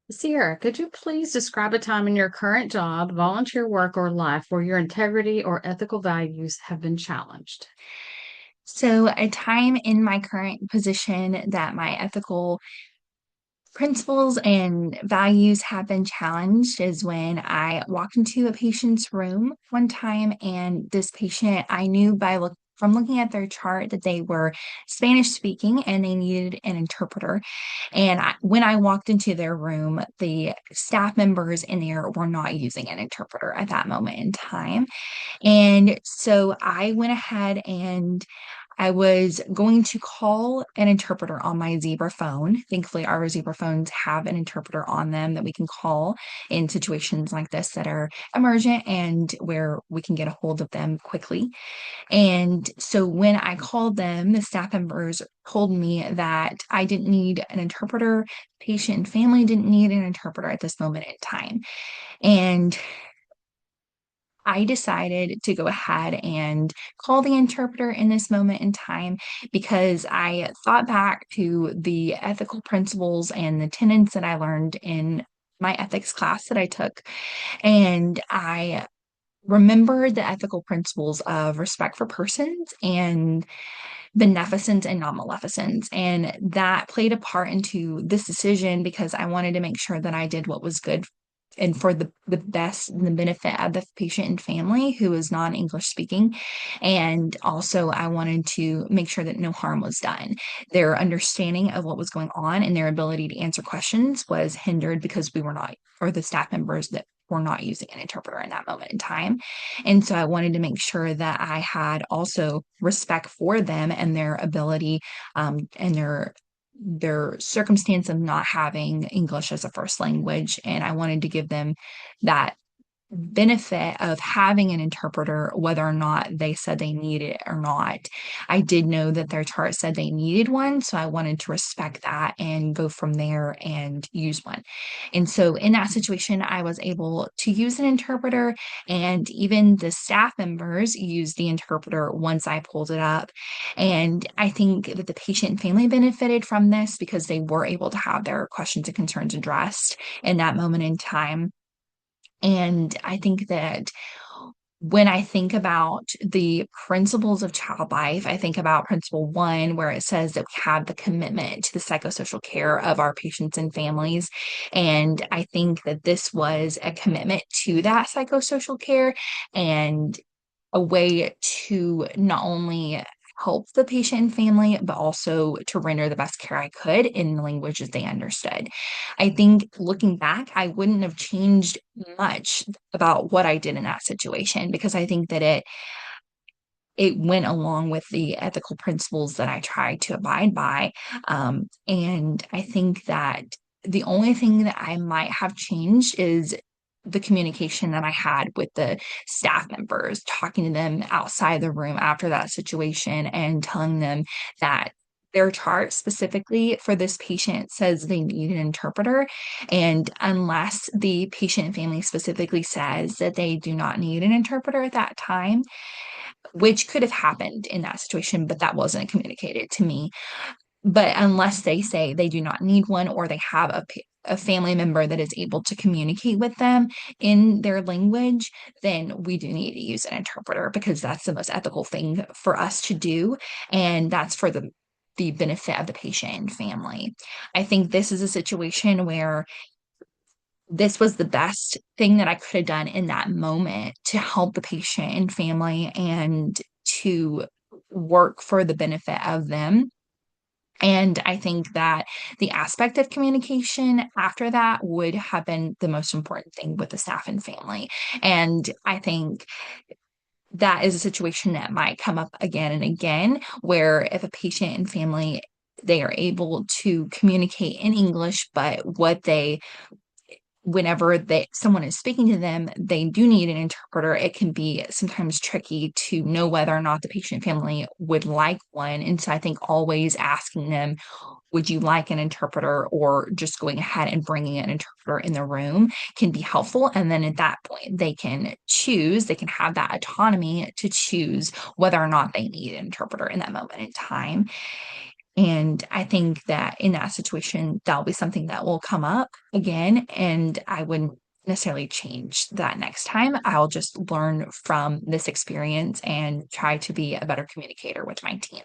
Sierra, could you please describe a time in your current job, volunteer work, or life where your integrity or ethical values have been challenged? So, a time in my current position that my ethical principles and values have been challenged is when I walked into a patient's room one time, and this patient, I knew from looking at their chart that they were Spanish speaking and they needed an interpreter. And when I walked into their room, the staff members in there were not using an interpreter at that moment in time. And so I went ahead and I was going to call an interpreter on my Zebra phone. Thankfully, our Zebra phones have an interpreter on them that we can call in situations like this that are emergent and where we can get a hold of them quickly. And so when I called them, the staff members told me that I didn't need an interpreter. Patient and family didn't need an interpreter at this moment in time. And I decided to go ahead and call the interpreter in this moment in time because I thought back to the ethical principles and the tenets that I learned in my ethics class that I took. And I remembered the ethical principles of respect for persons and beneficence and non-maleficence. And that played a part into this decision because I wanted to make sure that I did what was good and for the best and the benefit of the patient and family who is non-English speaking. And also I wanted to make sure that no harm was done. Their understanding of what was going on and their ability to answer questions was hindered because we were not, or the staff members that were not using an interpreter in that moment in time. And so I wanted to make sure that I had also respect for them and their ability and their circumstance of not having English as a first language. And I wanted to give them that benefit of having an interpreter, whether or not they said they needed it or not. I did know that their chart said they needed one, so I wanted to respect that and go from there and use one. And so in that situation, I was able to use an interpreter, and even the staff members used the interpreter once I pulled it up. And I think that the patient and family benefited from this because they were able to have their questions and concerns addressed in that moment in time. And I think that when I think about the principles of child life, I think about principle one, where it says that we have the commitment to the psychosocial care of our patients and families. And I think that this was a commitment to that psychosocial care and a way to not only help the patient and family, but also to render the best care I could in the languages they understood. I think looking back, I wouldn't have changed much about what I did in that situation because I think that it went along with the ethical principles that I tried to abide by. And I think that the only thing that I might have changed is the communication that I had with the staff members, talking to them outside the room after that situation and telling them that their chart specifically for this patient says they need an interpreter. And unless the patient and family specifically says that they do not need an interpreter at that time, which could have happened in that situation, but that wasn't communicated to me. But unless they say they do not need one or they have a family member that is able to communicate with them in their language, then we do need to use an interpreter because that's the most ethical thing for us to do. And that's for the benefit of the patient and family. I think this is a situation where this was the best thing that I could have done in that moment to help the patient and family and to work for the benefit of them. And I think that the aspect of communication after that would have been the most important thing with the staff and family. And I think that is a situation that might come up again and again, where if a patient and family they are able to communicate in English, but what they whenever someone is speaking to them, they do need an interpreter. It can be sometimes tricky to know whether or not the patient family would like one. And so I think always asking them, would you like an interpreter, or just going ahead and bringing an interpreter in the room can be helpful. And then at that point, they can choose, they can have that autonomy to choose whether or not they need an interpreter in that moment in time. And I think that in that situation, that'll be something that will come up again, and I wouldn't necessarily change that next time. I'll just learn from this experience and try to be a better communicator with my team.